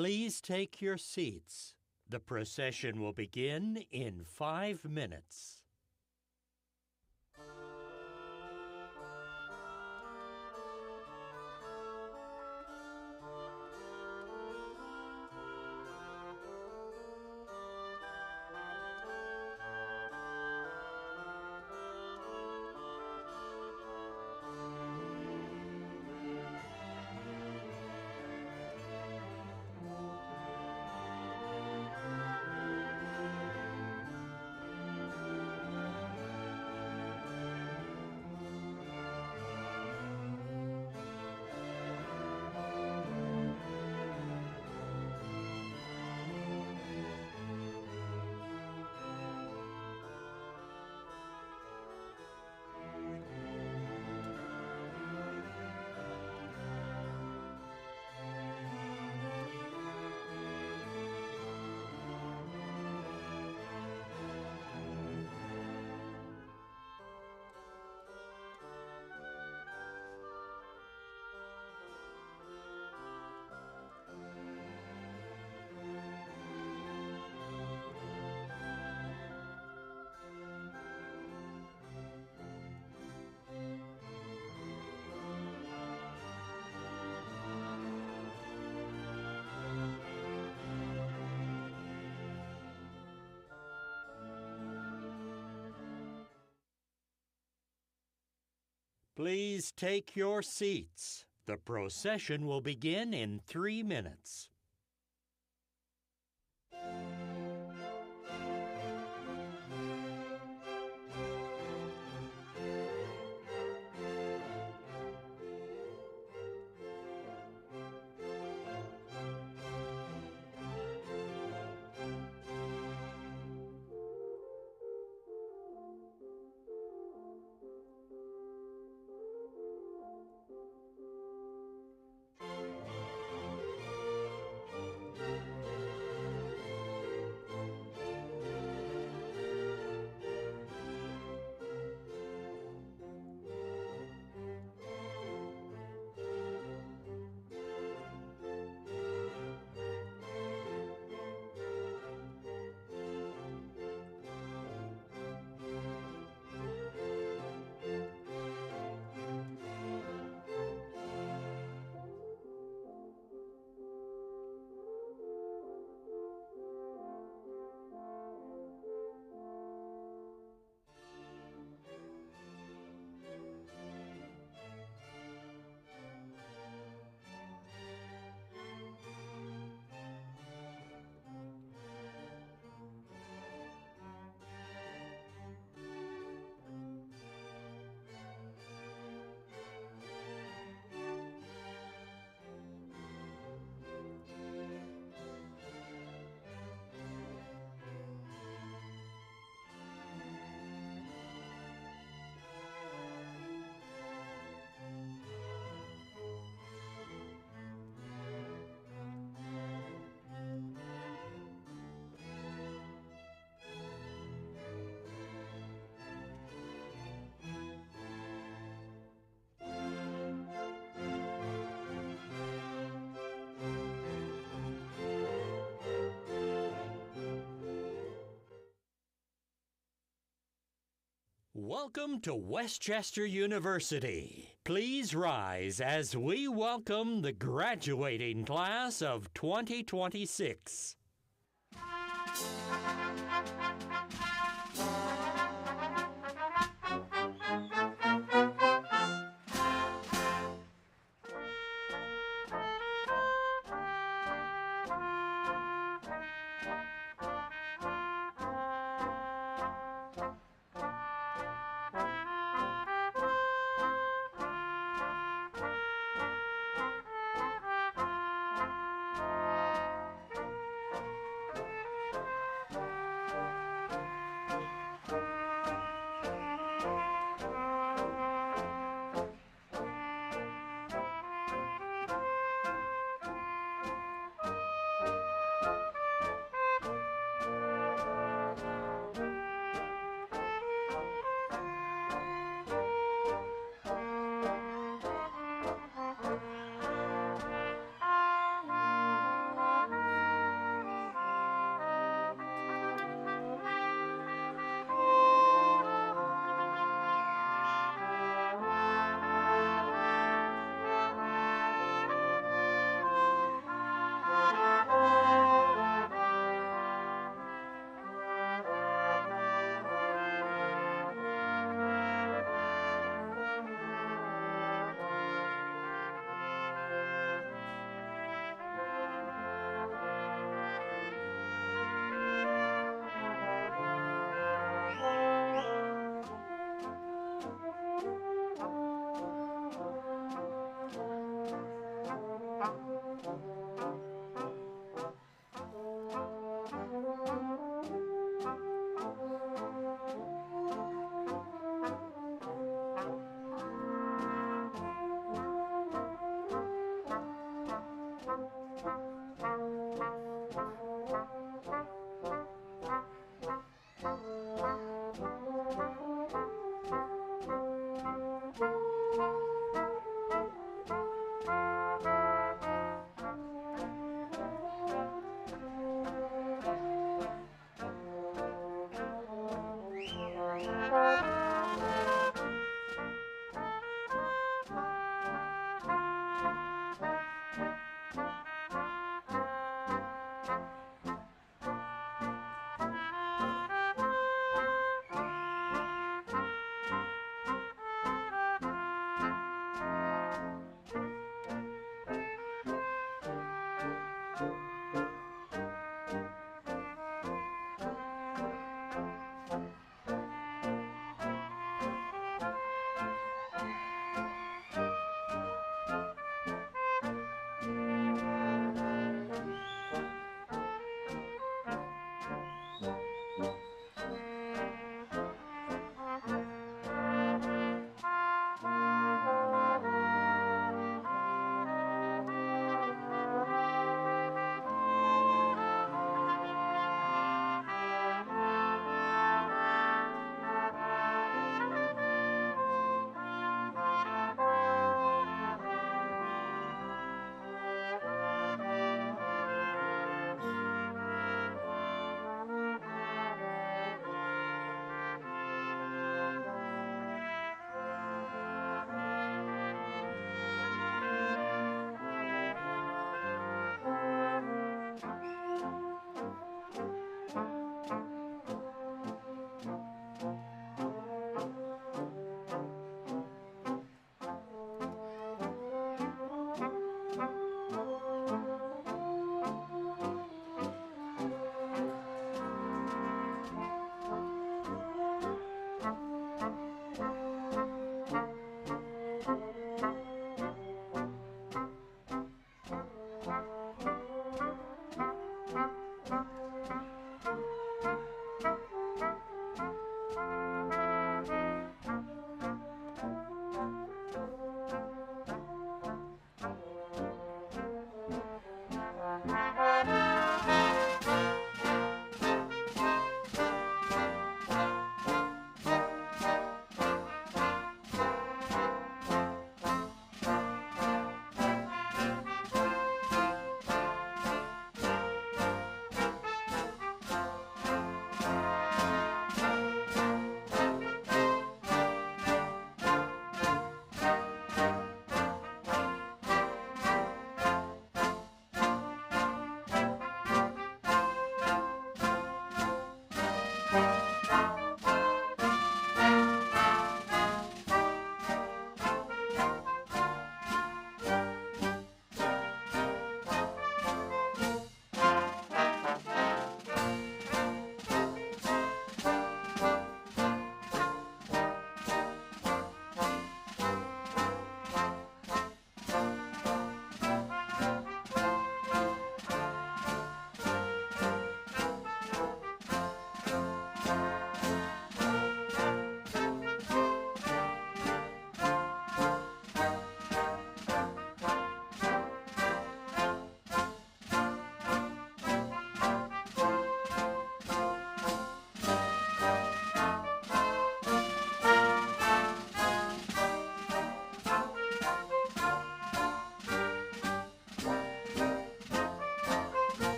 Please take your seats. The procession will begin in 5 minutes. Please take your seats. The procession will begin in 3 minutes. Welcome to Westchester University. Please rise as we welcome the graduating class of 2026.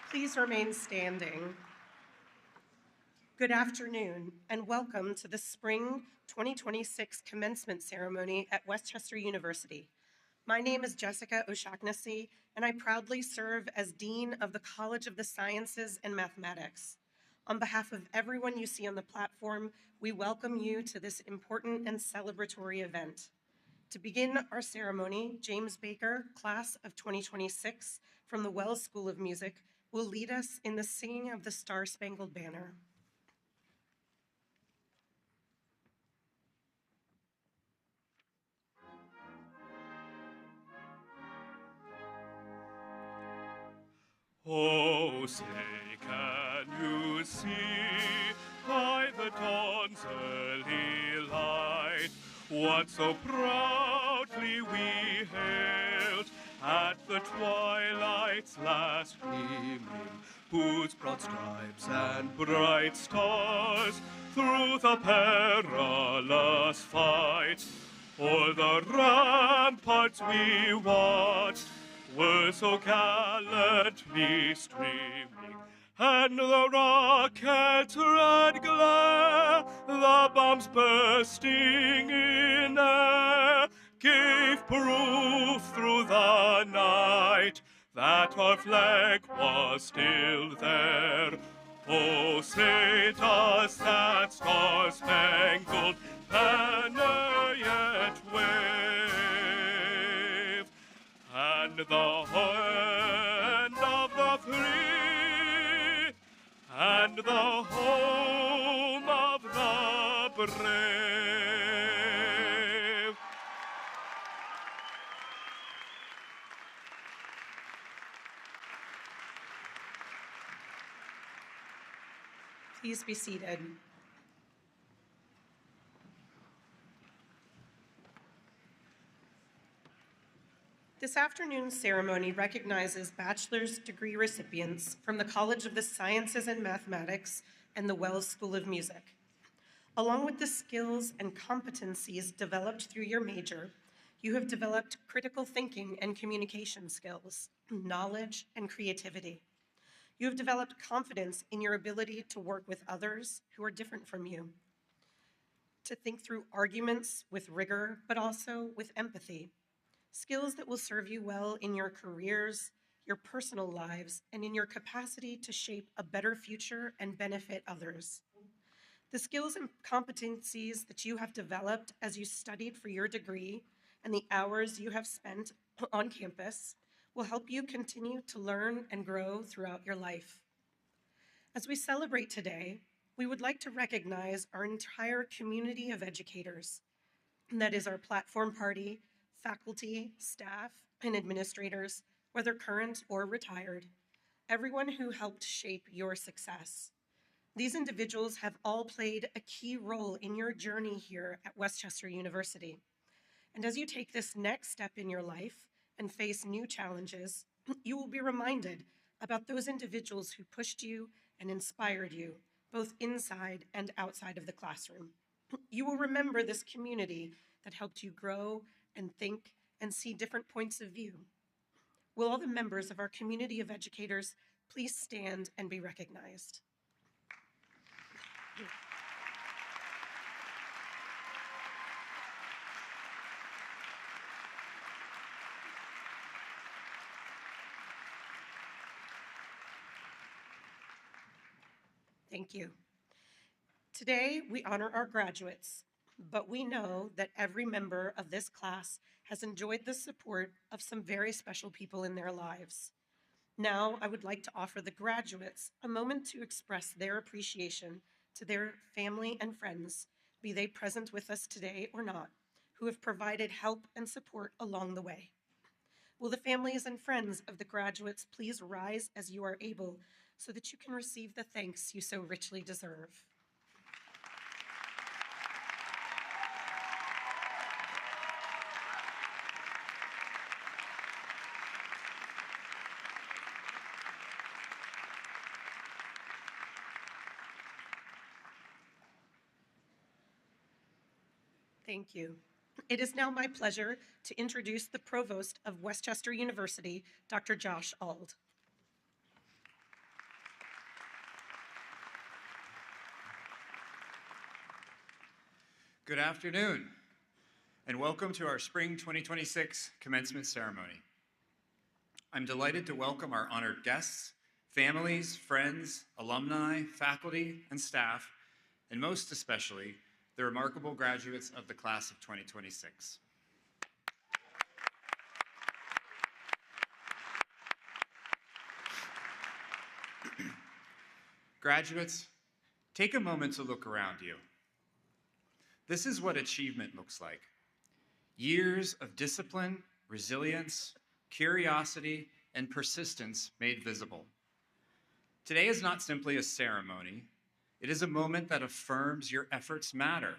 Please remain standing. Good afternoon, and welcome to the Spring 2026 Commencement Ceremony at Westchester University. My name is Jessica O'Shaughnessy, and I proudly serve as Dean of the College of the Sciences and Mathematics. On behalf of everyone you see on the platform, we welcome you to this important and celebratory event. To begin our ceremony, James Baker, class of 2026 from the Wells School of Music, will lead us in the singing of the Star-Spangled Banner. Oh, say, can you see by the dawn's early light what so proudly we hailed at the twilight's last gleaming, whose broad stripes and bright stars through the perilous fight o'er the ramparts we watched were so gallantly streaming, and the rocket's red glare, the bombs bursting in air, gave proof through the night that our flag was still there. Oh, say does that star-spangled banner yet wave, and the hand of the free, and the home of the brave. Please be seated. This afternoon's ceremony recognizes bachelor's degree recipients from the College of the Sciences and Mathematics and the Wells School of Music. Along with the skills and competencies developed through your major, you have developed critical thinking and communication skills, knowledge, and creativity. You have developed confidence in your ability to work with others who are different from you, to think through arguments with rigor, but also with empathy. Skills that will serve you well in your careers, your personal lives, and in your capacity to shape a better future and benefit others. The skills and competencies that you have developed as you studied for your degree and the hours you have spent on campus will help you continue to learn and grow throughout your life. As we celebrate today, we would like to recognize our entire community of educators. That is our platform party, faculty, staff, and administrators, whether current or retired, everyone who helped shape your success. These individuals have all played a key role in your journey here at Westchester University. And as you take this next step in your life and face new challenges, you will be reminded about those individuals who pushed you and inspired you, both inside and outside of the classroom. You will remember this community that helped you grow and think and see different points of view. Will all the members of our community of educators please stand and be recognized? Thank you. Today, we honor our graduates, but we know that every member of this class has enjoyed the support of some very special people in their lives. Now, I would like to offer the graduates a moment to express their appreciation to their family and friends, be they present with us today or not, who have provided help and support along the way. Will the families and friends of the graduates please rise as you are able so that you can receive the thanks you so richly deserve? Thank you. It is now my pleasure to introduce the Provost of Westchester University, Dr. Josh Auld. Good afternoon, and welcome to our Spring 2026 Commencement Ceremony. I'm delighted to welcome our honored guests, families, friends, alumni, faculty, and staff, and most especially, the remarkable graduates of the class of 2026. Graduates, take a moment to look around you. This is what achievement looks like. Years of discipline, resilience, curiosity, and persistence made visible. Today is not simply a ceremony. It is a moment that affirms your efforts matter,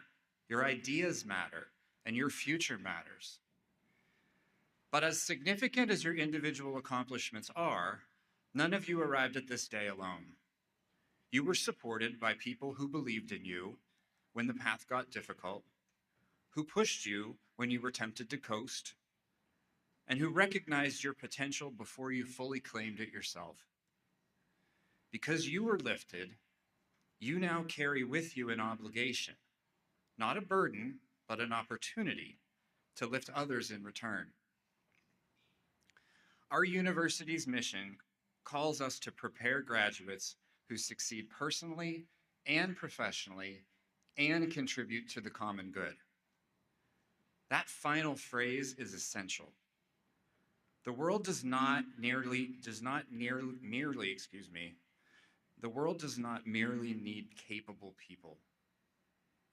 your ideas matter, and your future matters. But as significant as your individual accomplishments are, none of you arrived at this day alone. You were supported by people who believed in you when the path got difficult, who pushed you when you were tempted to coast, and who recognized your potential before you fully claimed it yourself. Because you were lifted, you now carry with you an obligation, not a burden, but an opportunity to lift others in return. Our university's mission calls us to prepare graduates who succeed personally and professionally and contribute to the common good. That final phrase is essential. The world does not merely need capable people.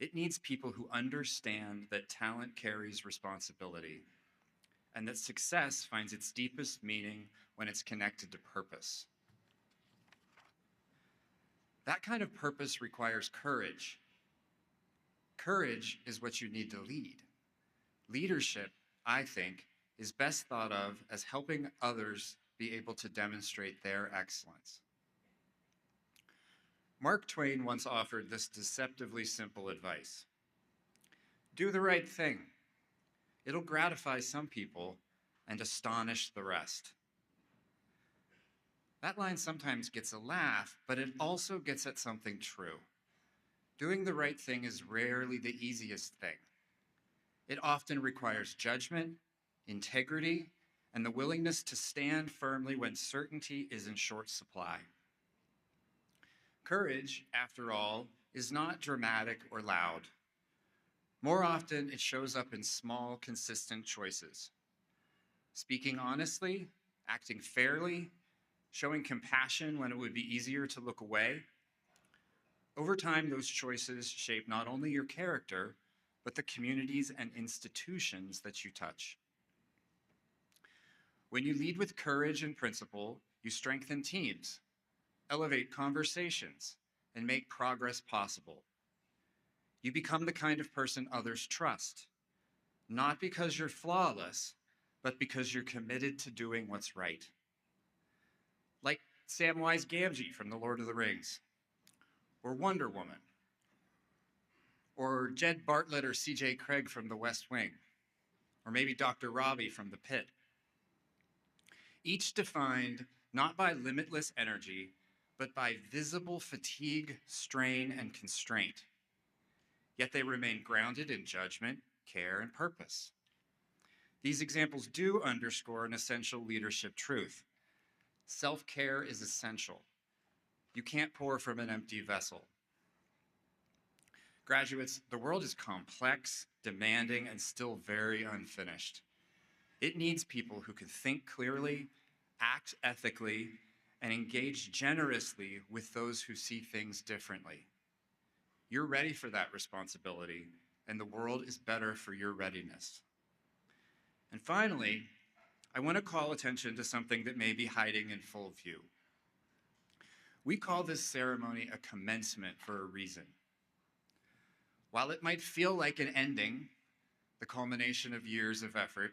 It needs people who understand that talent carries responsibility and that success finds its deepest meaning when it's connected to purpose. That kind of purpose requires courage. Courage is what you need to lead. Leadership, I think, is best thought of as helping others be able to demonstrate their excellence. Mark Twain once offered this deceptively simple advice. Do the right thing. It'll gratify some people and astonish the rest. That line sometimes gets a laugh, but it also gets at something true. Doing the right thing is rarely the easiest thing. It often requires judgment, integrity, and the willingness to stand firmly when certainty is in short supply. Courage, after all, is not dramatic or loud. More often, it shows up in small, consistent choices. Speaking honestly, acting fairly, showing compassion when it would be easier to look away. Over time, those choices shape not only your character, but the communities and institutions that you touch. When you lead with courage and principle, you strengthen teams, elevate conversations, and make progress possible. You become the kind of person others trust, not because you're flawless, but because you're committed to doing what's right. Like Samwise Gamgee from The Lord of the Rings, or Wonder Woman, or Jed Bartlett or CJ Craig from The West Wing, or maybe Dr. Robbie from The Pit. Each defined not by limitless energy, but by visible fatigue, strain, and constraint. Yet they remain grounded in judgment, care, and purpose. These examples do underscore an essential leadership truth. Self-care is essential. You can't pour from an empty vessel. Graduates, the world is complex, demanding, and still very unfinished. It needs people who can think clearly, act ethically, and engage generously with those who see things differently. You're ready for that responsibility, and the world is better for your readiness. And finally, I want to call attention to something that may be hiding in full view. We call this ceremony a commencement for a reason. While it might feel like an ending, the culmination of years of effort,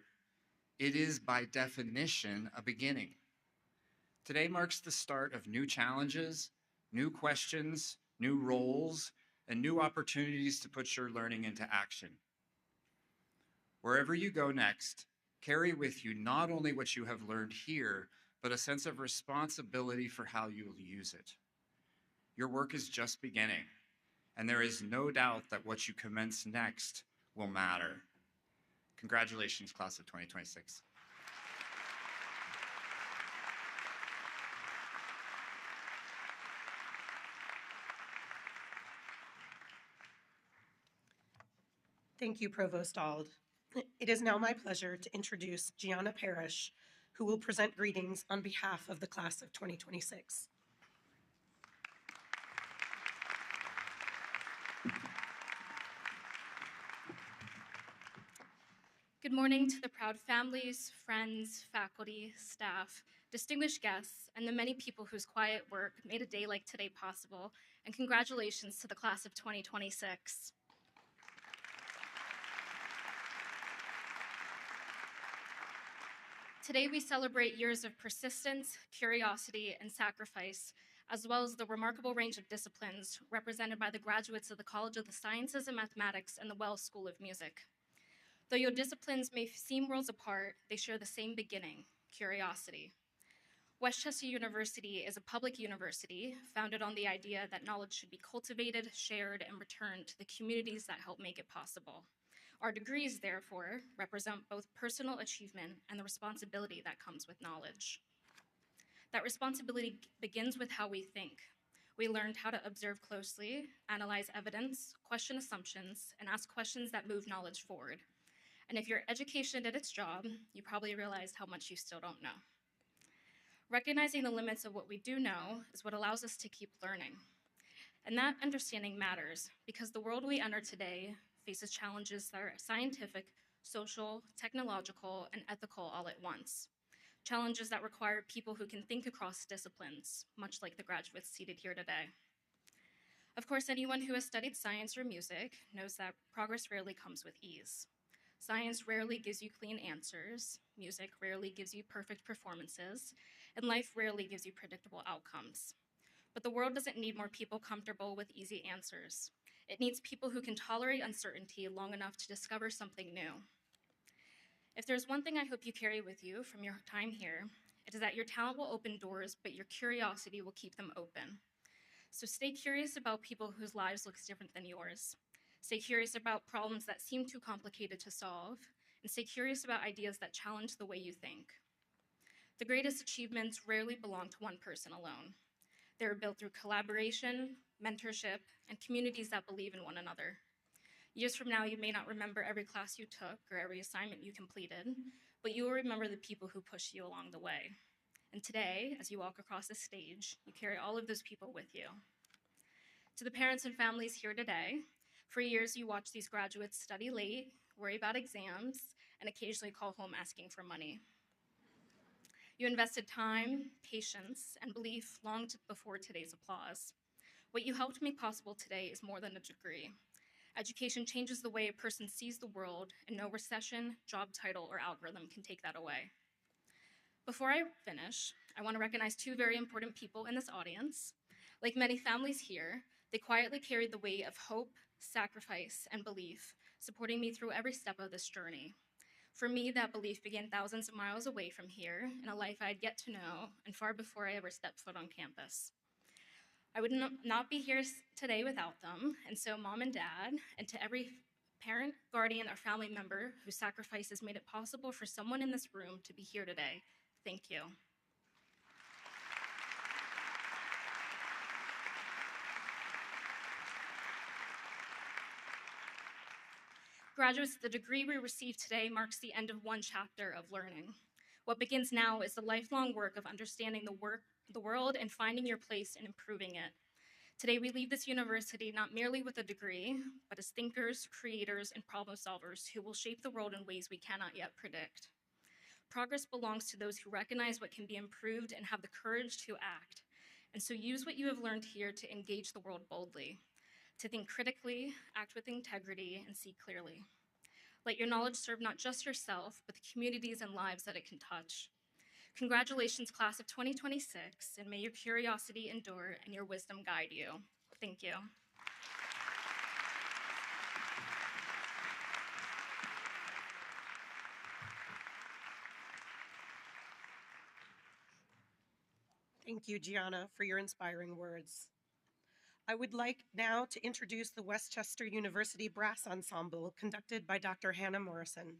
it is by definition a beginning. Today marks the start of new challenges, new questions, new roles, and new opportunities to put your learning into action. Wherever you go next, carry with you not only what you have learned here, but a sense of responsibility for how you will use it. Your work is just beginning, and there is no doubt that what you commence next will matter. Congratulations, class of 2026. Thank you, Provost Auld. It is now my pleasure to introduce Gianna Parrish, who will present greetings on behalf of the class of 2026. Good morning to the proud families, friends, faculty, staff, distinguished guests, and the many people whose quiet work made a day like today possible, and congratulations to the class of 2026. Today we celebrate years of persistence, curiosity, and sacrifice, as well as the remarkable range of disciplines represented by the graduates of the College of the Sciences and Mathematics and the Wells School of Music. Though your disciplines may seem worlds apart, they share the same beginning, curiosity. Westchester University is a public university founded on the idea that knowledge should be cultivated, shared, and returned to the communities that help make it possible. Our degrees, therefore, represent both personal achievement and the responsibility that comes with knowledge. That responsibility begins with how we think. We learned how to observe closely, analyze evidence, question assumptions, and ask questions that move knowledge forward. And if your education did its job, you probably realized how much you still don't know. Recognizing the limits of what we do know is what allows us to keep learning. And that understanding matters because the world we enter today faces challenges that are scientific, social, technological, and ethical all at once. Challenges that require people who can think across disciplines, much like the graduates seated here today. Of course, anyone who has studied science or music knows that progress rarely comes with ease. Science rarely gives you clean answers, music rarely gives you perfect performances, and life rarely gives you predictable outcomes. But the world doesn't need more people comfortable with easy answers. It needs people who can tolerate uncertainty long enough to discover something new. If there's one thing I hope you carry with you from your time here, it is that your talent will open doors, but your curiosity will keep them open. So stay curious about people whose lives look different than yours. Stay curious about problems that seem too complicated to solve, and stay curious about ideas that challenge the way you think. The greatest achievements rarely belong to one person alone. They are built through collaboration, mentorship, and communities that believe in one another. Years from now, you may not remember every class you took or every assignment you completed, but you will remember the people who pushed you along the way. And today, as you walk across the stage, you carry all of those people with you. To the parents and families here today, for years you watched these graduates study late, worry about exams, and occasionally call home asking for money. You invested time, patience, and belief long before today's applause. What you helped make possible today is more than a degree. Education changes the way a person sees the world, and no recession, job title, or algorithm can take that away. Before I finish, I want to recognize two very important people in this audience. Like many families here, they quietly carried the weight of hope, sacrifice, and belief, supporting me through every step of this journey. For me, that belief began thousands of miles away from here in a life I had yet to know and far before I ever stepped foot on campus. I would not be here today without them, and so Mom and Dad, and to every parent, guardian, or family member whose sacrifices made it possible for someone in this room to be here today, thank you. Graduates, the degree we receive today marks the end of one chapter of learning. What begins now is the lifelong work of understanding the world and finding your place and improving it. Today, we leave this university not merely with a degree, but as thinkers, creators, and problem solvers who will shape the world in ways we cannot yet predict. Progress belongs to those who recognize what can be improved and have the courage to act. And so use what you have learned here to engage the world boldly, to think critically, act with integrity, and see clearly. Let your knowledge serve not just yourself, but the communities and lives that it can touch. Congratulations, class of 2026, and may your curiosity endure and your wisdom guide you. Thank you. Thank you, Gianna, for your inspiring words. I would like now to introduce the Westchester University Brass Ensemble, conducted by Dr. Hannah Morrison.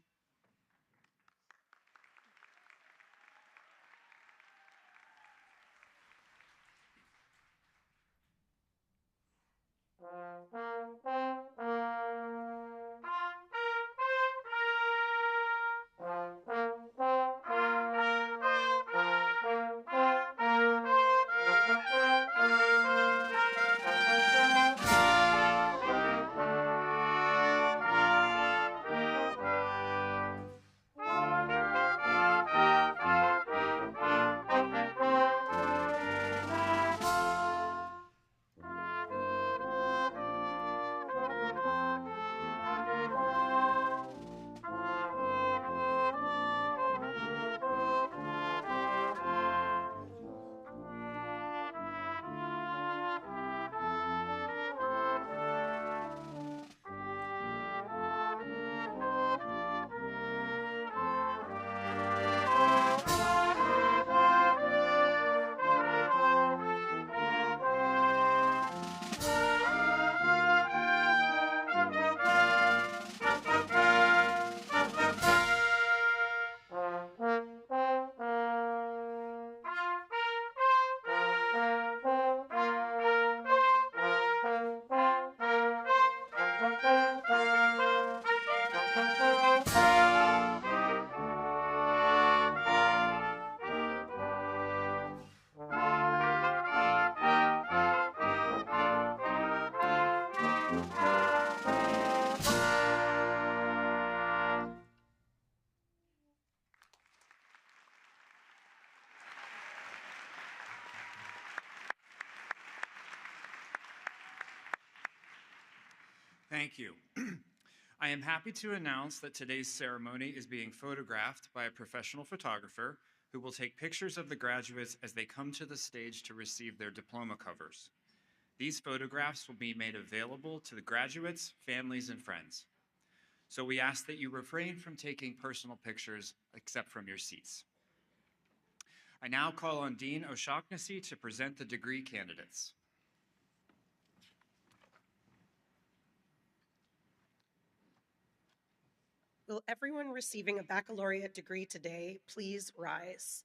Thank you. I am happy to announce that today's ceremony is being photographed by a professional photographer who will take pictures of the graduates as they come to the stage to receive their diploma covers. These photographs will be made available to the graduates, families, and friends. So we ask that you refrain from taking personal pictures except from your seats. I now call on Dean O'Shaughnessy to present the degree candidates. Will everyone receiving a baccalaureate degree today please rise?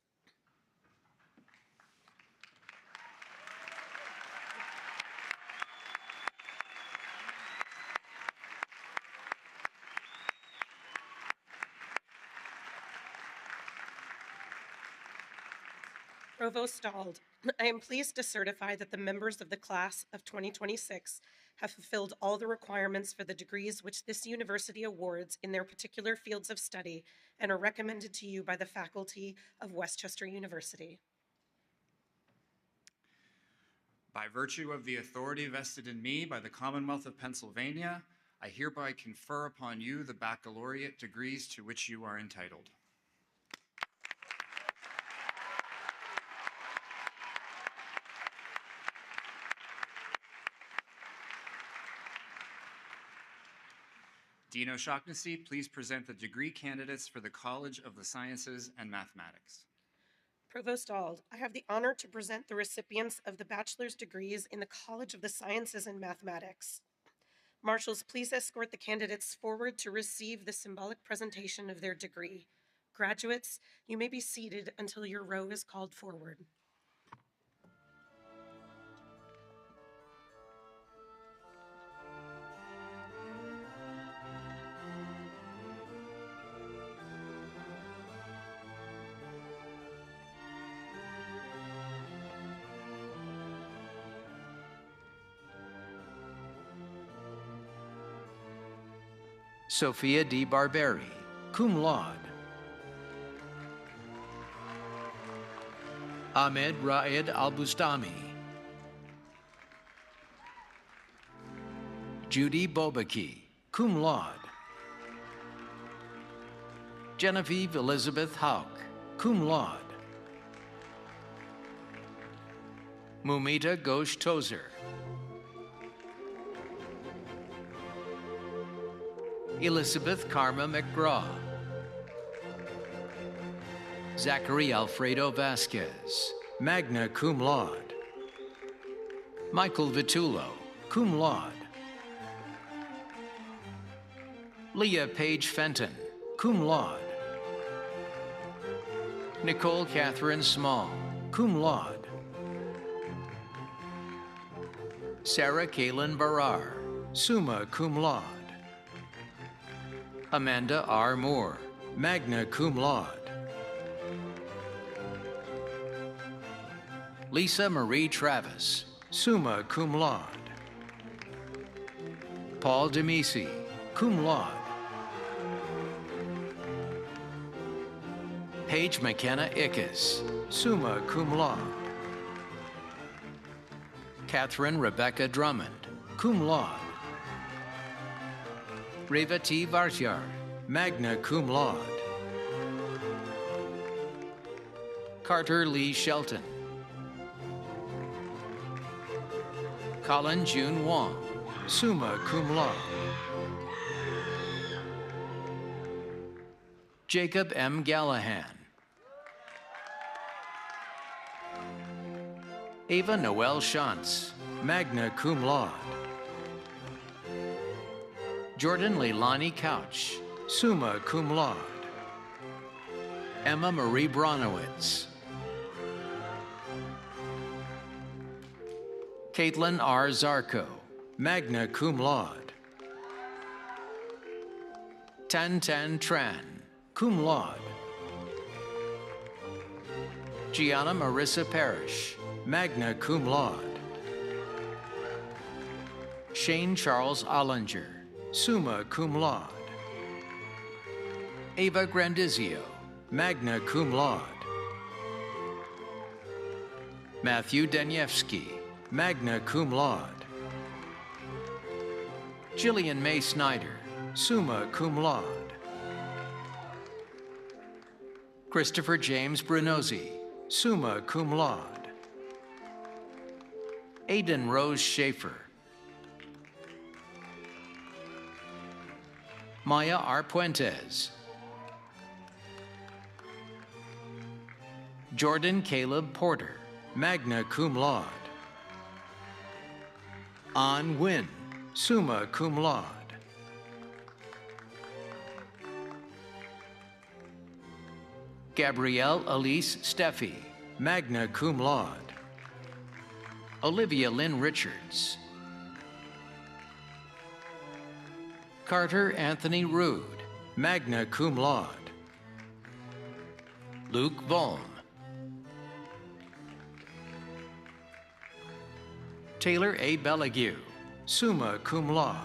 Provost Stald, I am pleased to certify that the members of the class of 2026 have fulfilled all the requirements for the degrees which this university awards in their particular fields of study and are recommended to you by the faculty of Westchester University. By virtue of the authority vested in me by the Commonwealth of Pennsylvania, I hereby confer upon you the baccalaureate degrees to which you are entitled. Dean O'Shaughnessy, please present the degree candidates for the College of the Sciences and Mathematics. Provost Auld, I have the honor to present the recipients of the bachelor's degrees in the College of the Sciences and Mathematics. Marshals, please escort the candidates forward to receive the symbolic presentation of their degree. Graduates, you may be seated until your row is called forward. Sophia D. Barberi, cum laude. Ahmed Raed Al-Bustami. Judy Bobaki, cum laude. Genevieve Elizabeth Hauk, cum laude. Mumita Ghosh Tozer. Elizabeth Karma McGraw. Zachary Alfredo Vasquez, magna cum laude. Michael Vitullo, cum laude. Leah Page Fenton, cum laude. Nicole Catherine Small, cum laude. Sarah Kaylin Barar, summa cum laude. Amanda R. Moore, magna cum laude. Lisa Marie Travis, summa cum laude. Paul Demisi, cum laude. Paige McKenna Ickes, summa cum laude. Catherine Rebecca Drummond, cum laude. Revati Vartyar, magna cum laude. Carter Lee Shelton. Colin June Wong, summa cum laude. Jacob M. Gallahan. Ava Noel Shantz, magna cum laude. Jordan Leilani Couch, summa cum laude. Emma Marie Bronowitz. Caitlin R. Zarko, magna cum laude. Tan Tan Tran, cum laude. Gianna Marissa Parrish, magna cum laude. Shane Charles Ollinger, summa cum laude. Ava Grandizio, magna cum laude. Matthew Daniewski, magna cum laude. Jillian May Snyder, summa cum laude. Christopher James Brunozzi, summa cum laude. Aidan Rose Schaefer. Maya R. Puentes. Jordan Caleb Porter, magna cum laude. An Nguyen, summa cum laude. Gabrielle Elise Steffi, magna cum laude. Olivia Lynn Richards. Carter Anthony Rood, magna cum laude. Luke Volm. Taylor A. Bellague, summa cum laude.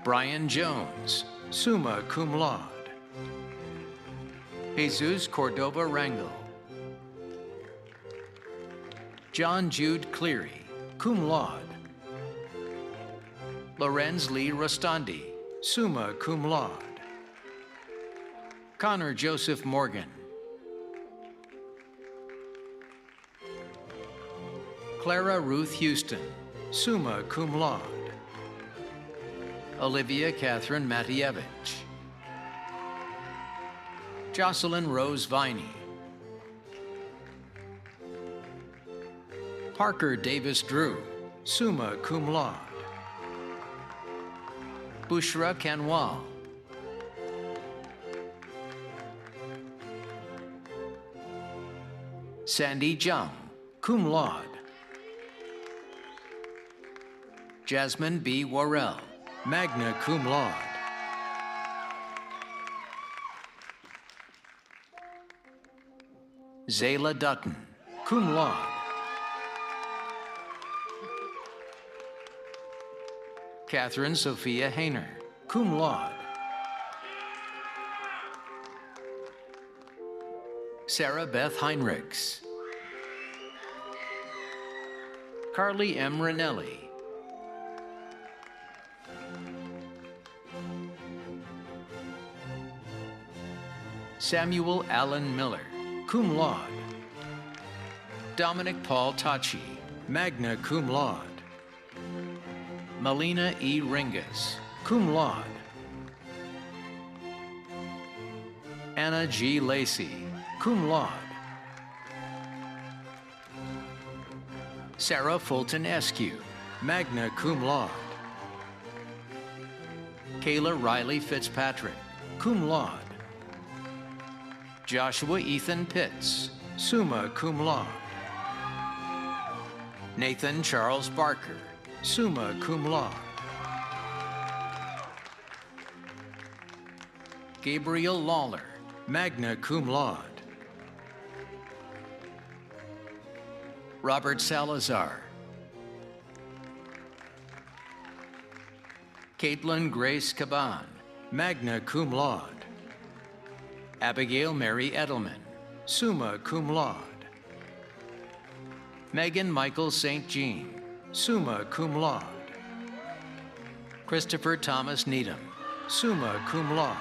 Brian Jones, summa cum laude. Jesus Cordova Rangel. John Jude Cleary, cum laude. Lorenz Lee Rostandi, summa cum laude. Connor Joseph Morgan. Clara Ruth Houston, summa cum laude. Olivia Catherine Matievich. Jocelyn Rose Viney. Parker Davis Drew, summa cum laude. Bushra Kanwal. Sandy Jung, cum laude. Jasmine B. Worrell, magna cum laude. Zayla Dutton, cum laude. Catherine Sophia Hayner, cum laude. Sarah Beth Heinrichs. Carly M. Ranelli. Samuel Allen Miller, cum laude. Dominic Paul Tachi, magna cum laude. Melina E. Ringas, cum laude. Anna G. Lacey, cum laude. Sarah Fulton Eskew, magna cum laude. Kayla Riley Fitzpatrick, cum laude. Joshua Ethan Pitts, summa cum laude. Nathan Charles Barker, summa cum laude. Gabriel Lawler, magna cum laude. Robert Salazar. Caitlin Grace Caban, magna cum laude. Abigail Mary Edelman, summa cum laude. Megan Michael St. Jean, summa cum laude. Christopher Thomas Needham, summa cum laude.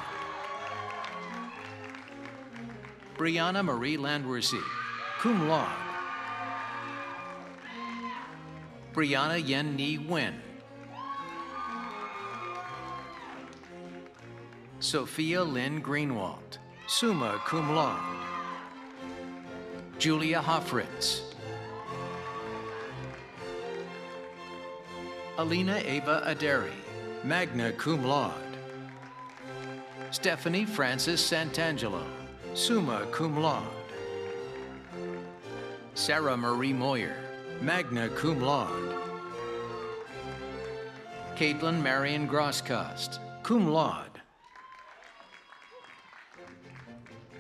Brianna Marie Landwersey, cum laude. Brianna Yen Ni Nguyen. Sophia Lynn Greenwald, summa cum laude. Julia Hoffritz. Alina Ava Aderi, magna cum laude. Stephanie Francis Santangelo, summa cum laude. Sarah Marie Moyer, magna cum laude. Caitlin Marion Grosskost, cum laude.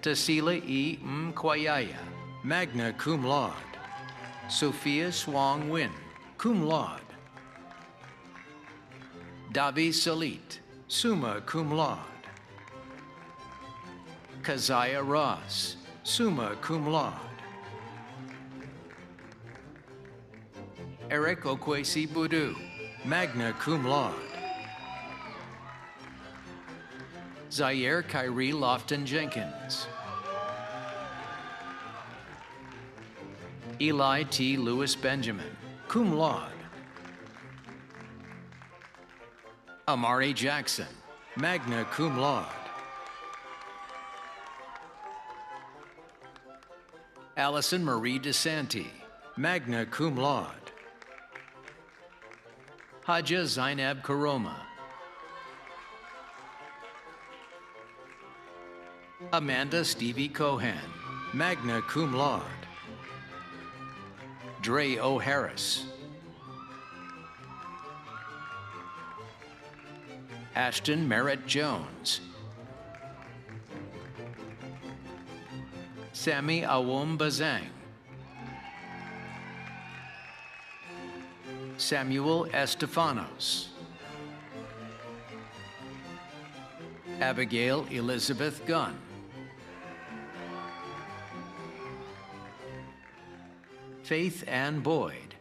Tasila E. Mkwayaya, magna cum laude. Sophia Swang Win, cum laude. Davi Salit, summa cum laude. Keziah Ross, summa cum laude. Eric Okwesi Budu, magna cum laude. Zaire Kyrie Lofton Jenkins. Eli T. Lewis Benjamin, cum laude. Amari Jackson, magna cum laude. Allison Marie DeSanti, magna cum laude. Haja Zainab Karoma. Amanda Stevie Cohan, magna cum laude. Dre O. Harris. Ashton Merritt Jones. Sammy Awom Bazang. Samuel Estefanos. Abigail Elizabeth Gunn. Faith Ann Boyd.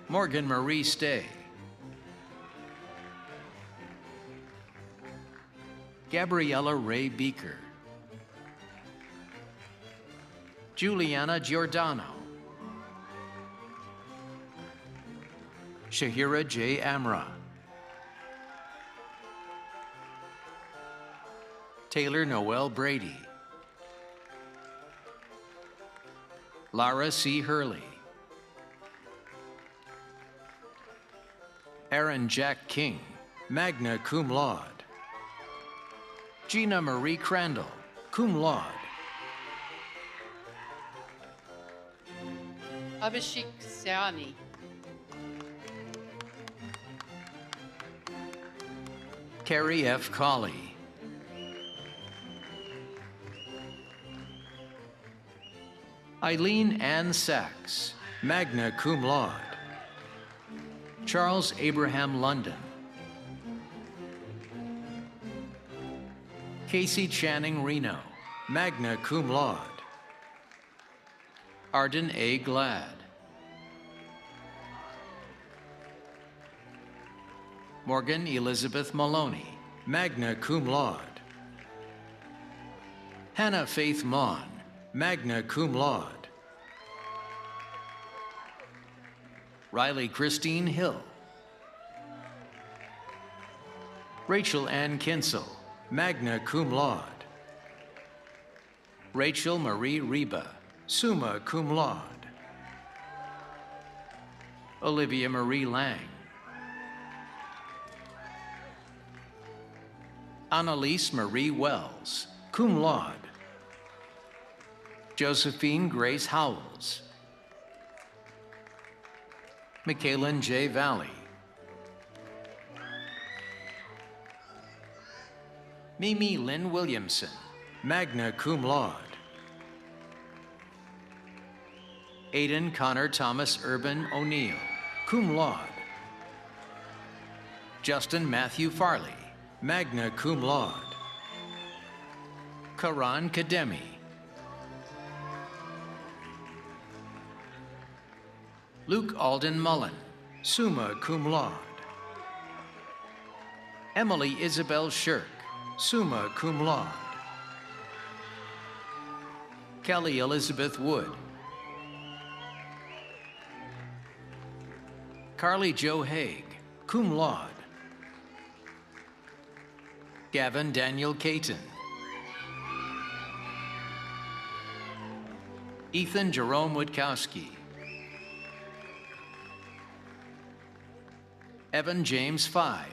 Morgan Marie Stay. Gabriella Ray Beaker. Juliana Giordano. Shahira J. Amra. Taylor Noel Brady. Lara C. Hurley. Aaron Jack King, magna cum laude. Gina Marie Crandall, cum laude. Abhishek Sayani. Carrie F. Colley. Eileen Ann Sachs, magna cum laude. Charles Abraham London. Casey Channing Reno, magna cum laude. Arden A. Glad. Morgan Elizabeth Maloney, magna cum laude. Hannah Faith Mon, magna cum laude. Riley Christine Hill. Rachel Ann Kinsel, magna cum laude. Rachel Marie Reba, summa cum laude. Olivia Marie Lang. Annalise Marie Wells, cum laude. Josephine Grace Howells. Michaelin J. Valley. Mimi Lynn Williamson, magna cum laude. Aidan Connor Thomas Urban O'Neill, cum laude. Justin Matthew Farley, magna cum laude. Karan Kademi. Luke Alden Mullen, summa cum laude. Emily Isabel Shirk, summa cum laude. Kelly Elizabeth Wood. Carly Jo Haig, cum laude. Gavin Daniel Caton. Ethan Jerome Witkowski. Evan James Fye.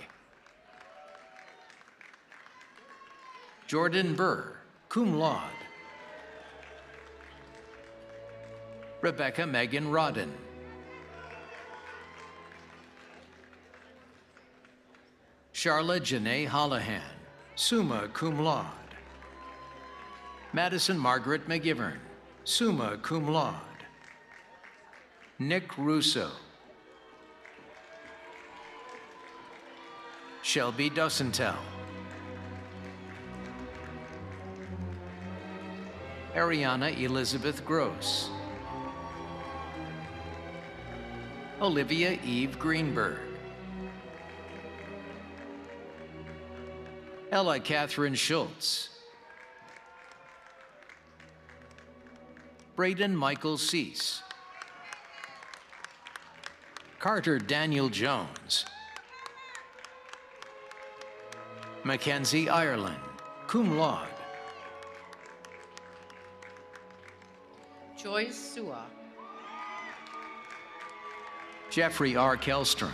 Jordan Burr, cum laude. Rebecca Megan Rodden. Charlotte Janae Holohan, summa cum laude. Madison Margaret McGivern, summa cum laude. Nick Russo. Shelby Dussentel. Ariana Elizabeth Gross. Olivia Eve Greenberg. Ella Catherine Schultz. Braden Michael Cease. Carter Daniel Jones. Mackenzie Ireland, cum laude. Joyce Sua. Jeffrey R. Kellstrom,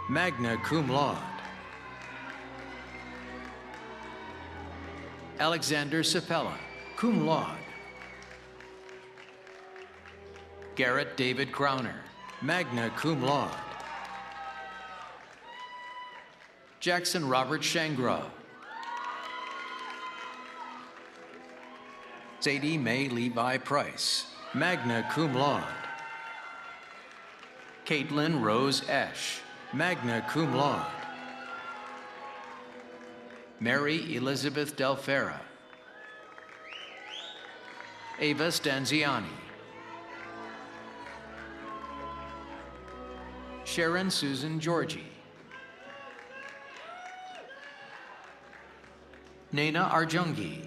magna cum laude. Alexander Sapella, cum laude. Garrett David Crowner, magna cum laude. Jackson Robert Shangro. Sadie Mae Levi Price, magna cum laude. Caitlin Rose Esch, magna cum laude. Mary Elizabeth Del Ferra. Ava Stanziani. Sharon Susan Georgie. Nena Arjungi.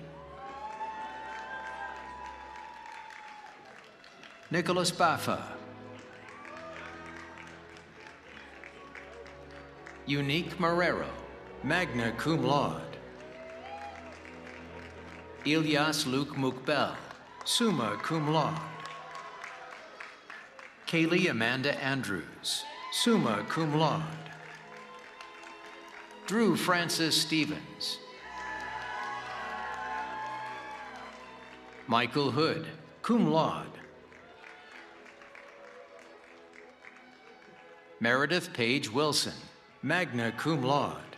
Nicholas Baffa. Unique Marrero, magna cum laude. Ilyas Luke Mukbel, summa cum laude. Kaylee Amanda Andrews, summa cum laude. Drew Francis Stevens. Michael Hood, cum laude. Meredith Page Wilson, magna cum laude.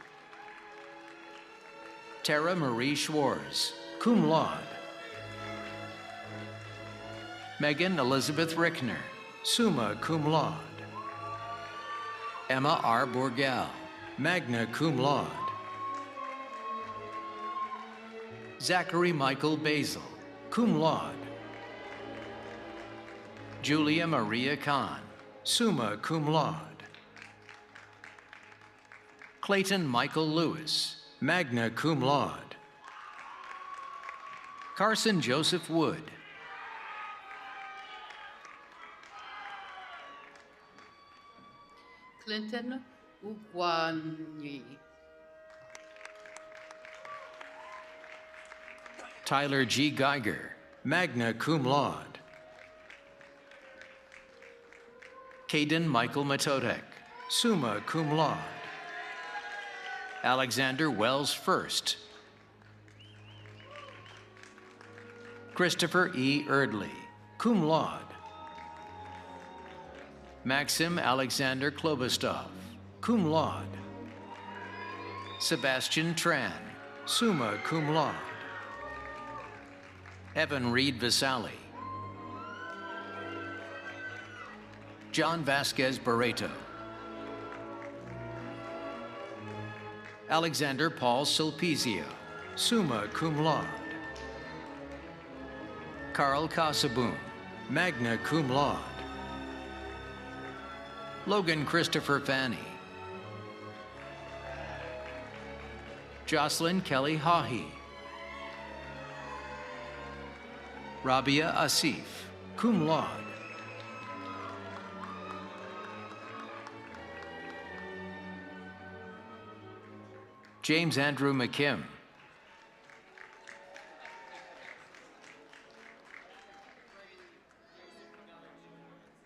Tara Marie Schwartz, cum laude. Megan Elizabeth Rickner, summa cum laude. Emma R. Borgal, magna cum laude. Zachary Michael Basil, cum laude. Julia Maria Khan, summa cum laude. Clayton Michael Lewis, magna cum laude. Carson Joseph Wood. Clinton Ugwani. Tyler G. Geiger, magna cum laude. Caden Michael Matodek, summa cum laude. Alexander Wells First. Christopher E. Erdley, cum laude. Maxim Alexander Klobostov, cum laude. Sebastian Tran, summa cum laude. Evan Reed Vasali. John Vasquez Barreto. Alexander Paul Sulpizio, summa cum laude. Carl Casaboon, magna cum laude. Logan Christopher Fanny. Jocelyn Kelly Hahi. Rabia Asif, cum laude. James Andrew McKim.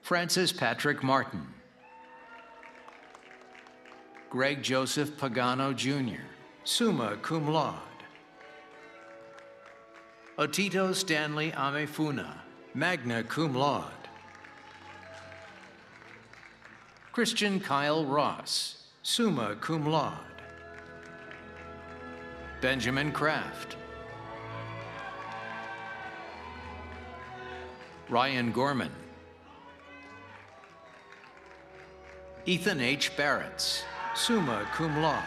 Francis Patrick Martin. Greg Joseph Pagano Jr., summa cum laude. Otito Stanley Amefuna, magna cum laude. Christian Kyle Ross, summa cum laude. Benjamin Kraft. Ryan Gorman. Ethan H. Barretts, summa cum laude.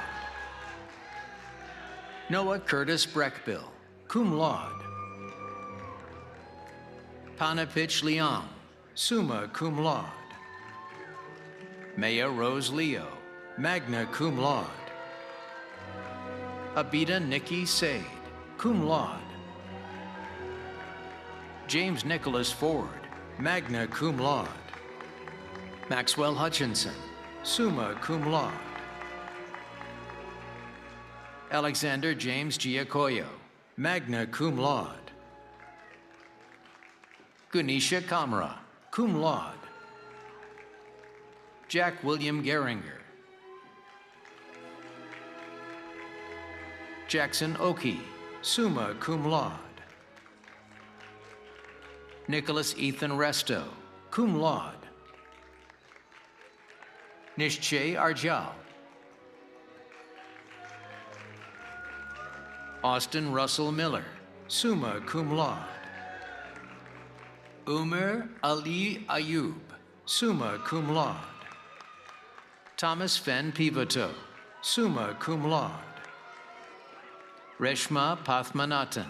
Noah Curtis Breckbill, cum laude. Panapich Liang, summa cum laude. Maya Rose Leo, magna cum laude. Abida Nikki Said, cum laude. James Nicholas Ford, magna cum laude. Maxwell Hutchinson, summa cum laude. Alexander James Giacoyo, magna cum laude. Gunisha Kamra, cum laude. Jack William Geringer. Jackson Oki, summa cum laude. Nicholas Ethan Resto, cum laude. Nishche Arjal. Austin Russell Miller, summa cum laude. Umar Ali Ayub, summa cum laude. Thomas Fen Pivoto, summa cum laude. Reshma Pathmanathan.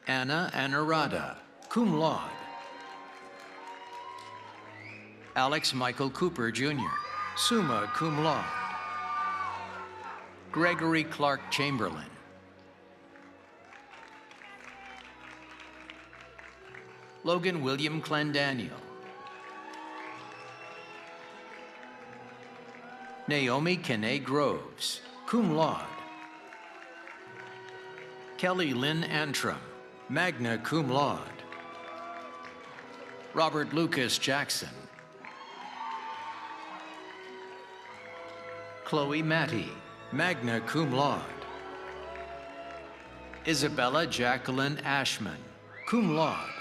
Anna Anurada, cum laude. Alex Michael Cooper, Jr., summa cum laude. Gregory Clark Chamberlain. Logan William Clendaniel. Naomi Kene Groves, cum laude. Kelly Lynn Antrim, magna cum laude. Robert Lucas Jackson. Chloe Matty, magna cum laude. Isabella Jacqueline Ashman, cum laude.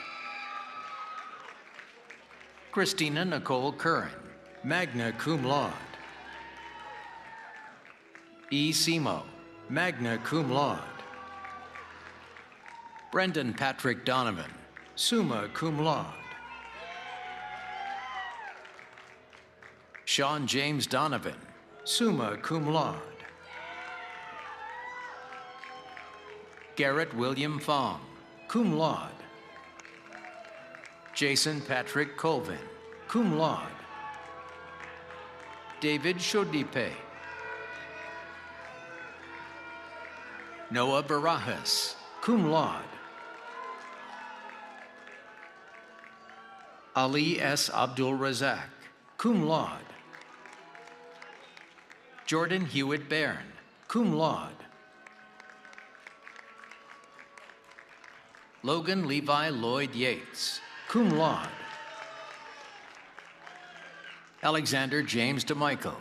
Christina Nicole Curran, magna cum laude. E. Simo, magna cum laude. Brendan Patrick Donovan, summa cum laude. Sean James Donovan, summa cum laude. Garrett William Fong, cum laude. Jason Patrick Colvin, cum laude. David Shodipe. Noah Barajas, cum laude. Ali S. Abdul Razak, cum laude. Jordan Hewitt Bairn, cum laude. Logan Levi Lloyd Yates, cum laude. Alexander James DeMichael.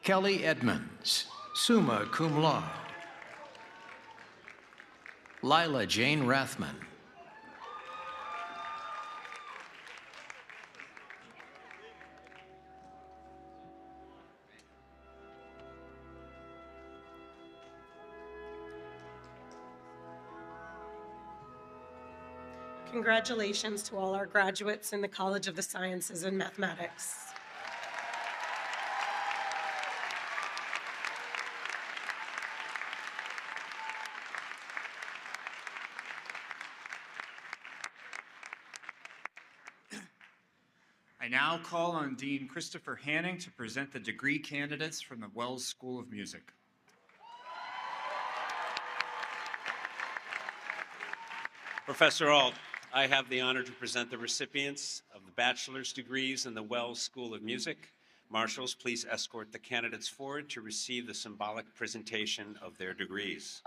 Kelly Edmonds, summa cum laude. Lila Jane Rathman. Congratulations to all our graduates in the College of the Sciences and Mathematics. I now call on Dean Christopher Hanning to present the degree candidates from the Wells School of Music. Professor Ault, I have the honor to present the recipients of the bachelor's degrees in the Wells School of Music. Marshals, please escort the candidates forward to receive the symbolic presentation of their degrees.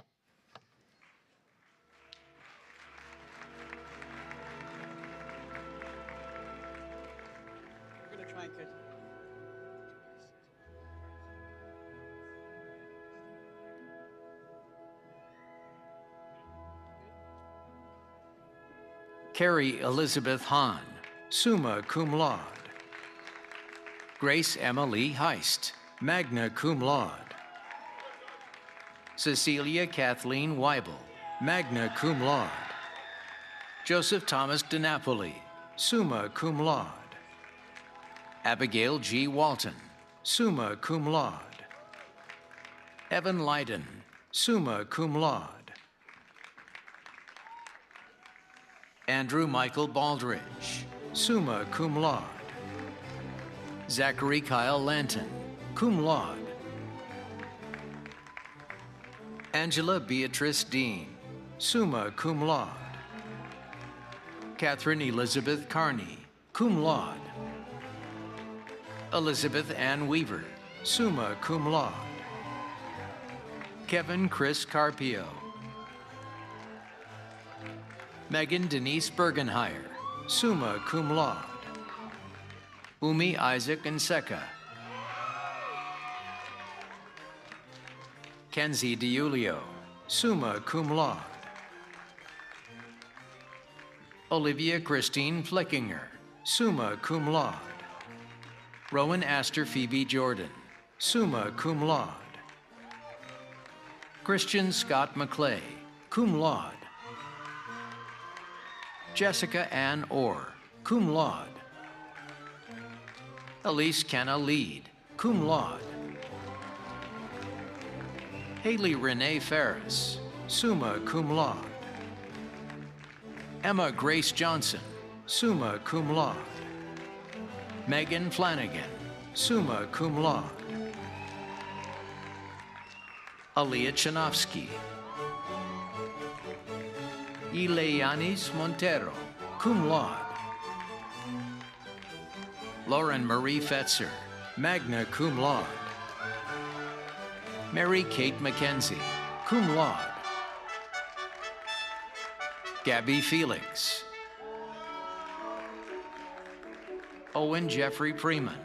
We're going to try and get... Carrie Elizabeth Hahn, summa cum laude. Grace Emily Heist, magna cum laude. Cecilia Kathleen Weibel, magna cum laude. Joseph Thomas DiNapoli, summa cum laude. Abigail G. Walton, summa cum laude. Evan Leiden, summa cum laude. Andrew Michael Baldridge, summa cum laude. Zachary Kyle Lanton, cum laude. Angela Beatrice Dean, summa cum laude. Catherine Elizabeth Carney, cum laude. Elizabeth Ann Weaver, summa cum laude. Kevin Chris Carpio. Megan Denise Bergenheyer, summa cum laude. Umi Isaac Nseka. Kenzie DiUlio, summa cum laude. Olivia Christine Fleckinger, summa cum laude. Rowan Astor Phoebe Jordan, summa cum laude. Christian Scott McClay, cum laude. Jessica Ann Orr, cum laude. Elise Kenna Lead, cum laude. Haley Renee Ferris, summa cum laude. Emma Grace Johnson, summa cum laude. Megan Flanagan, summa cum laude. Aliyah Chanovsky. Ileanis Montero, cum laude. Lauren Marie Fetzer, magna cum laude. Mary Kate McKenzie, cum laude. Gabby Felix. Owen Jeffrey Freeman.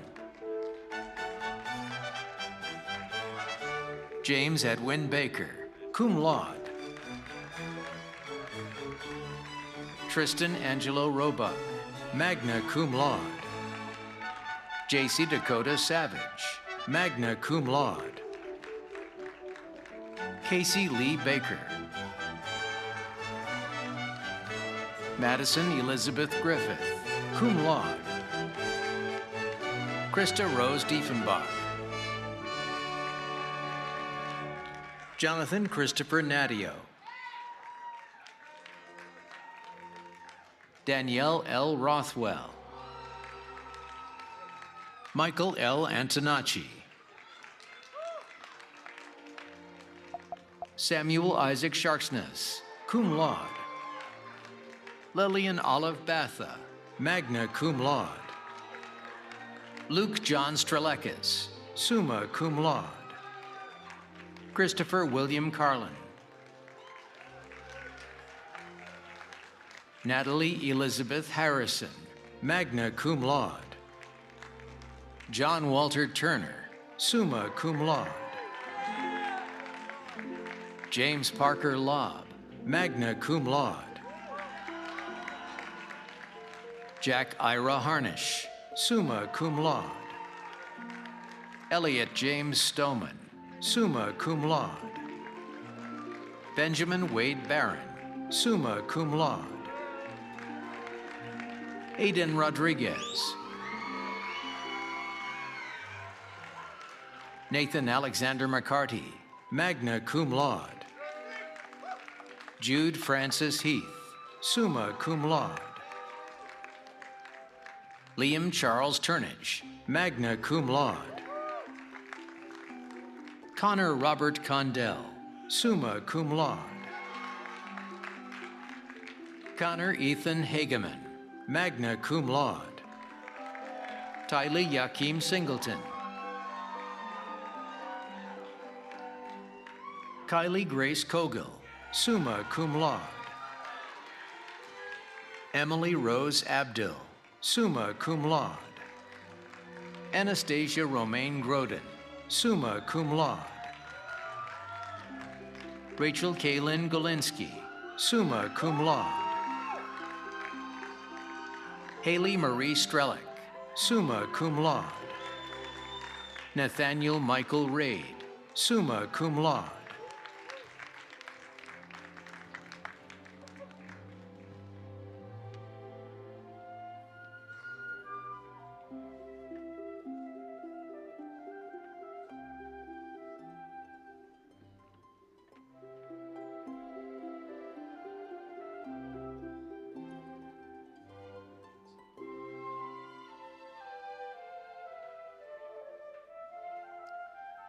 James Edwin Baker, cum laude. Tristan Angelo Roebuck, magna cum laude. JC Dakota Savage, magna cum laude. Casey Lee Baker. Madison Elizabeth Griffith, cum laude. Krista Rose Diefenbach. Jonathan Christopher Nadio. Danielle L. Rothwell. Michael L. Antonacci. Samuel Isaac Sharksness, cum laude. Lillian Olive Batha, magna cum laude. Luke John Strelekis, summa cum laude. Christopher William Carlin. Natalie Elizabeth Harrison, magna cum laude. John Walter Turner, summa cum laude. James Parker Lobb, magna cum laude. Jack Ira Harnish, summa cum laude. Elliot James Stoneman, summa cum laude. Benjamin Wade Barron, summa cum laude. Aiden Rodriguez. Nathan Alexander McCarty, magna cum laude. Jude Francis Heath, summa cum laude. Liam Charles Turnage, magna cum laude. Connor Robert Condell, summa cum laude. Connor Ethan Hageman, magna cum laude. Tylee Yakim Singleton. Kylie Grace Kogel, summa cum laude. Emily Rose Abdil, summa cum laude. Anastasia Romaine Groden, summa cum laude. Rachel Kaylin Golinsky, summa cum laude. Haley Marie Strelick, summa cum laude. Nathaniel Michael Raid, summa cum laude.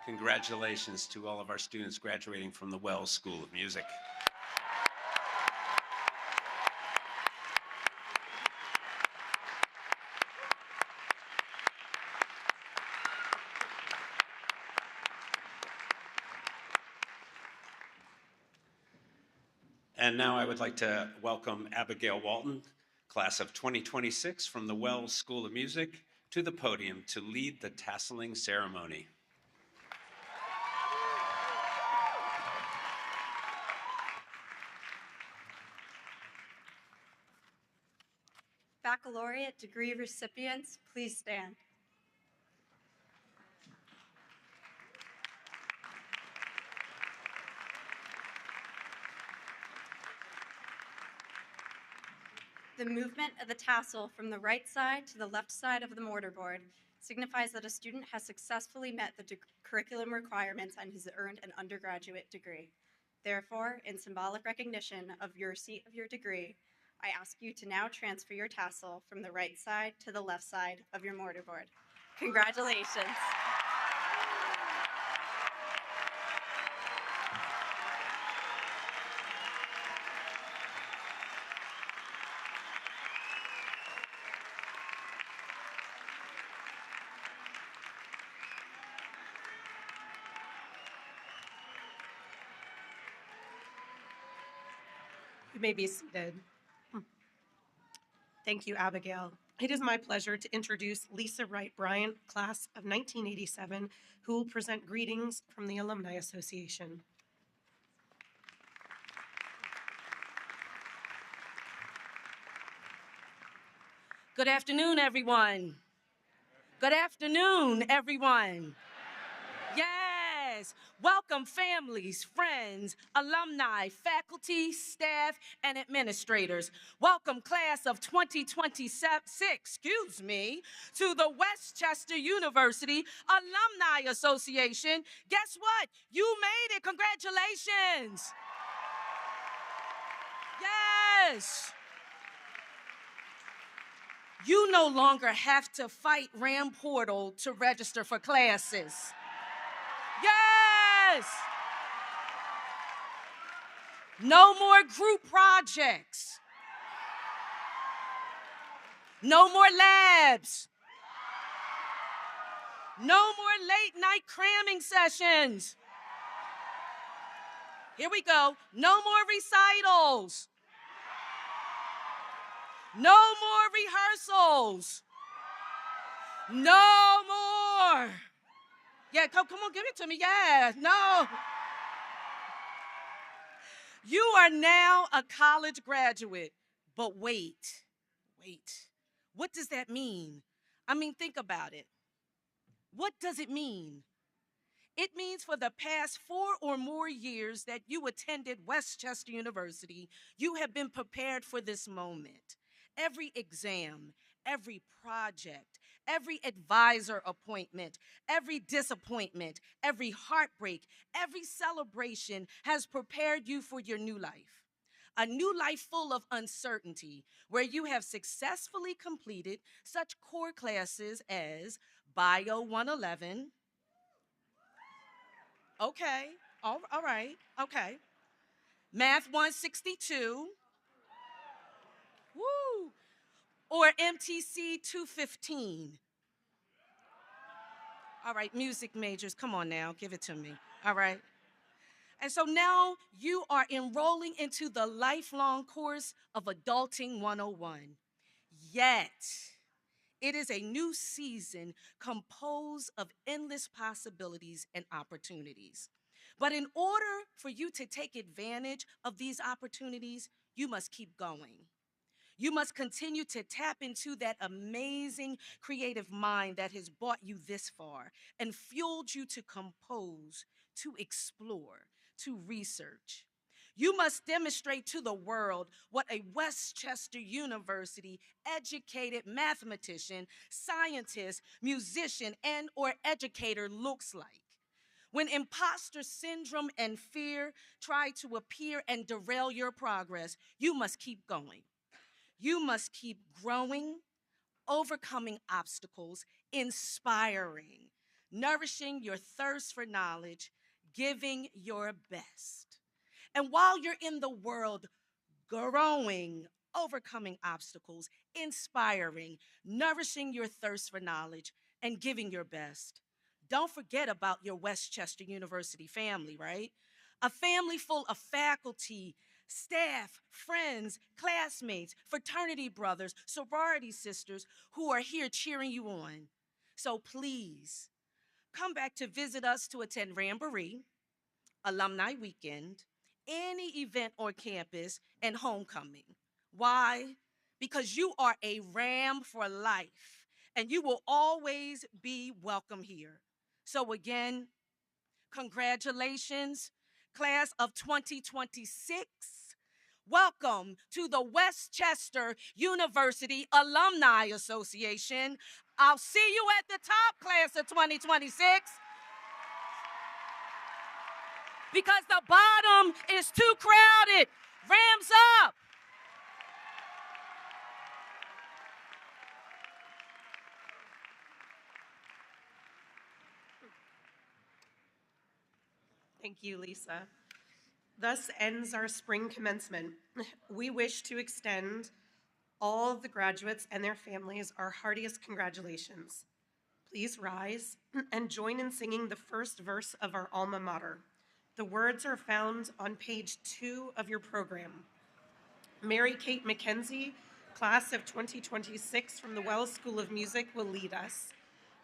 Congratulations to all of our students graduating from the Wells School of Music. And now I would like to welcome Abigail Walton, class of 2026 from the Wells School of Music, to the podium to lead the tasseling ceremony. Baccalaureate degree recipients, please stand. The The movement of the tassel from the right side to the left side of the mortarboard signifies that a student has successfully met the curriculum requirements and has earned an undergraduate degree. Therefore, in symbolic recognition of your receipt of your degree, I ask you to now transfer your tassel from the right side to the left side of your mortarboard. Congratulations. You may be seated. Thank you, Abigail. It is my pleasure to introduce Lisa Wright Bryant, class of 1987, who will present greetings from the Alumni Association. Good afternoon, everyone. Good afternoon, everyone. Yes. Welcome, families, friends, alumni, faculty, staff, and administrators. Welcome, class of 2026, to the Westchester University Alumni Association. Guess what? You made it. Congratulations. Yes. You no longer have to fight Ram Portal to register for classes. Yes! No more group projects. No more labs. No more late night cramming sessions. Here we go. No more recitals. No more rehearsals. No more. Yeah, come on, give it to me. Yeah, no. You are now a college graduate. But wait. What does that mean? I mean, think about it. What does it mean? It means for the past 4 or more years that you attended Westchester University, you have been prepared for this moment. Every exam, every project, every advisor appointment, every disappointment, every heartbreak, every celebration has prepared you for your new life. A new life full of uncertainty, where you have successfully completed such core classes as Bio 111. Okay, all right, okay. Math 162. Woo! Or MTC 215. All right, music majors, come on now, give it to me. All right. And so now you are enrolling into the lifelong course of Adulting 101. Yet, it is a new season composed of endless possibilities and opportunities. But in order for you to take advantage of these opportunities, you must keep going. You must continue to tap into that amazing creative mind that has brought you this far and fueled you to compose, to explore, to research. You must demonstrate to the world what a Westchester University educated mathematician, scientist, musician, and/or educator looks like. When imposter syndrome and fear try to appear and derail your progress, you must keep going. You must keep growing, overcoming obstacles, inspiring, nourishing your thirst for knowledge, giving your best. And while you're in the world growing, overcoming obstacles, inspiring, nourishing your thirst for knowledge, and giving your best, don't forget about your Westchester University family, right? A family full of faculty, staff, friends, classmates, fraternity brothers, sorority sisters who are here cheering you on. So please, come back to visit us to attend Ramboree, Alumni Weekend, any event on campus, and homecoming. Why? Because you are a Ram for life, and you will always be welcome here. So again, congratulations, class of 2026. welcome to the Westchester University Alumni Association. I'll see you at the top, class of 2026. Because the bottom is too crowded. Rams up. Thank you, Lisa. Thus ends our spring commencement. We wish to extend all of the graduates and their families our heartiest congratulations. Please rise and join in singing the first verse of our alma mater. The words are found on page 2 of your program. Mary Kate McKenzie, class of 2026 from the Wells School of Music, will lead us.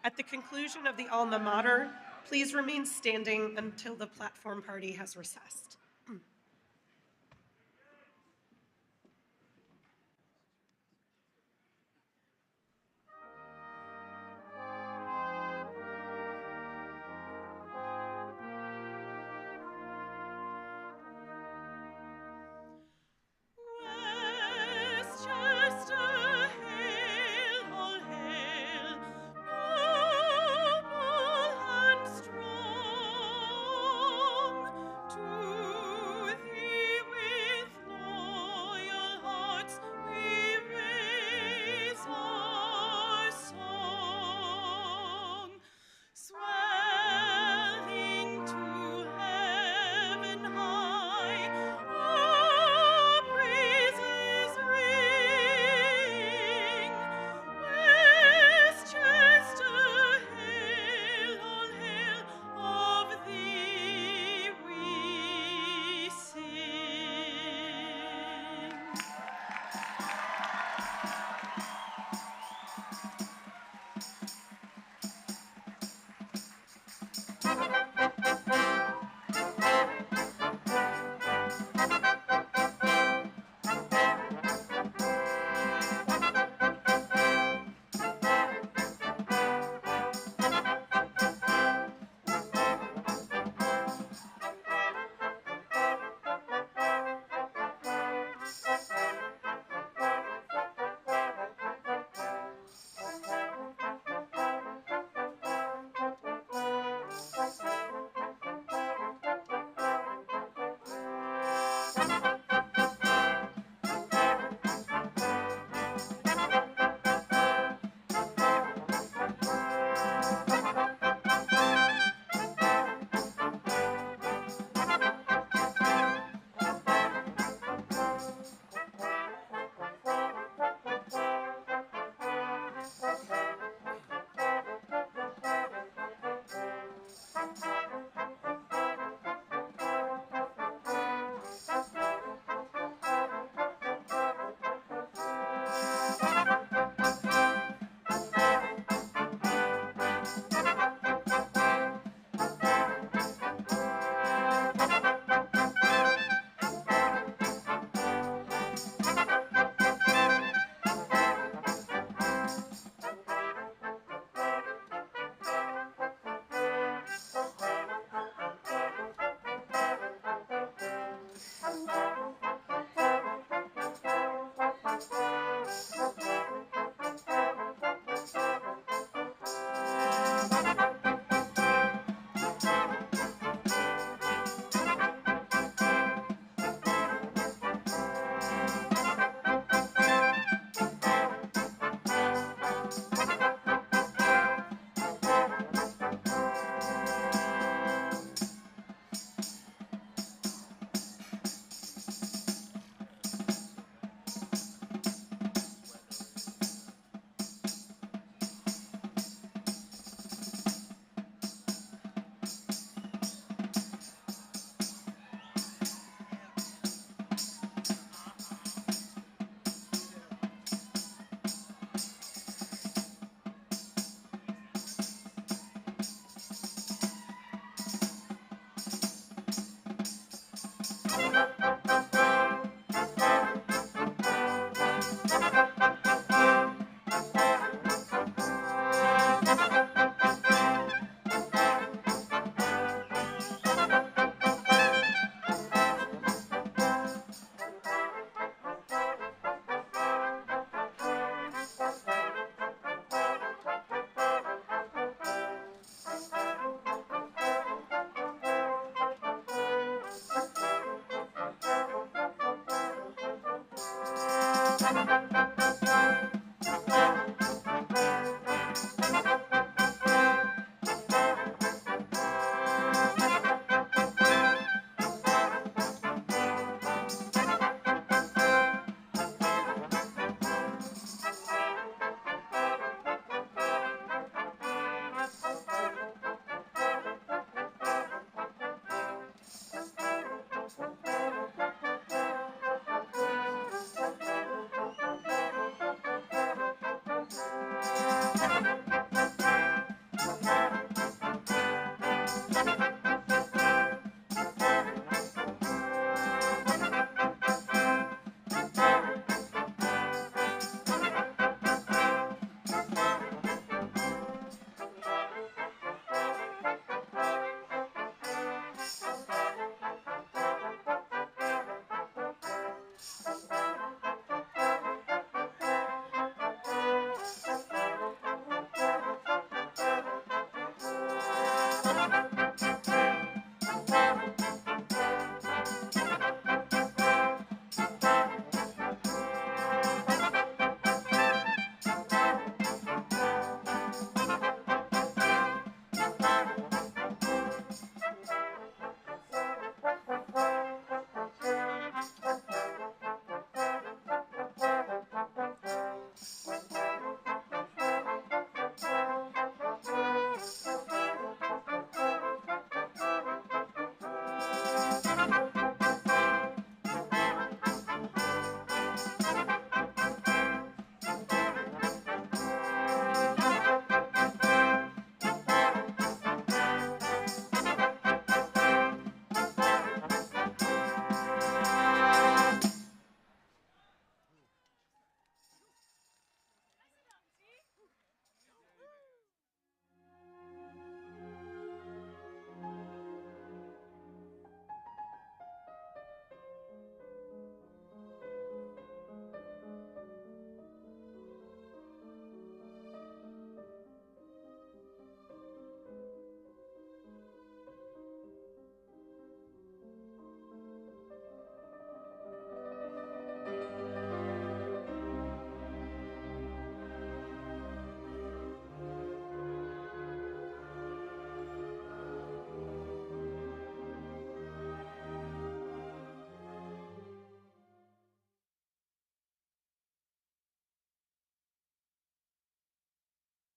At the conclusion of the alma mater, please remain standing until the platform party has recessed.